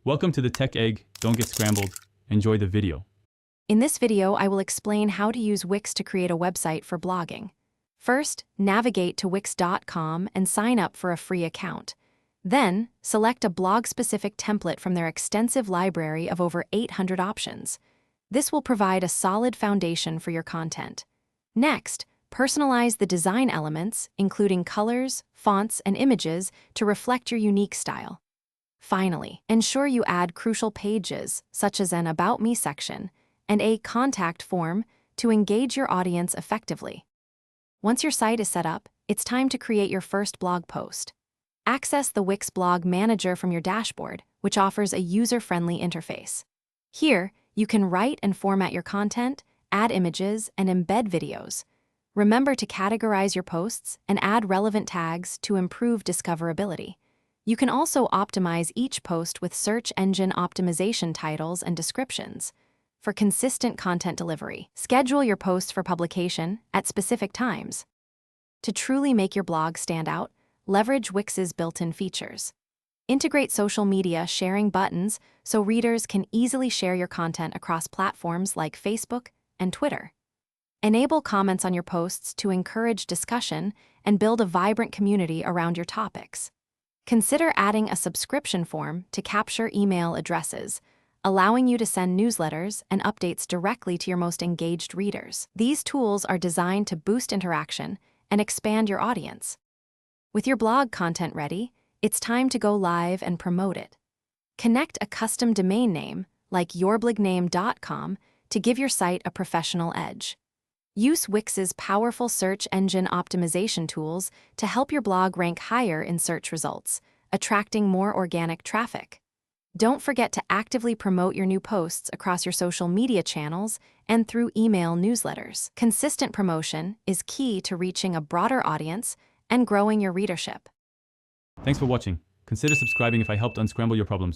Welcome to the Tech Egg. Don't get scrambled. Enjoy the video. In this video, I will explain how to use Wix to create a website for blogging. First, navigate to wix.com and sign up for a free account. Then, select a blog-specific template from their extensive library of over 800 options. This will provide a solid foundation for your content. Next, personalize the design elements, including colors, fonts, and images, to reflect your unique style. Finally, ensure you add crucial pages, such as an About Me section and a contact form, to engage your audience effectively. Once your site is set up, it's time to create your first blog post. Access the Wix Blog Manager from your dashboard, which offers a user-friendly interface. Here, you can write and format your content, add images, and embed videos. Remember to categorize your posts and add relevant tags to improve discoverability. You can also optimize each post with search engine optimization titles and descriptions. For consistent content delivery, schedule your posts for publication at specific times. To truly make your blog stand out, leverage Wix's built-in features. Integrate social media sharing buttons so readers can easily share your content across platforms like Facebook and Twitter. Enable comments on your posts to encourage discussion and build a vibrant community around your topics. Consider adding a subscription form to capture email addresses, allowing you to send newsletters and updates directly to your most engaged readers. These tools are designed to boost interaction and expand your audience. With your blog content ready, it's time to go live and promote it. Connect a custom domain name, like yourbligname.com, to give your site a professional edge. Use Wix's powerful search engine optimization tools to help your blog rank higher in search results, attracting more organic traffic. Don't forget to actively promote your new posts across your social media channels and through email newsletters. Consistent promotion is key to reaching a broader audience and growing your readership. Thanks for watching. Consider subscribing if I helped unscramble your problems.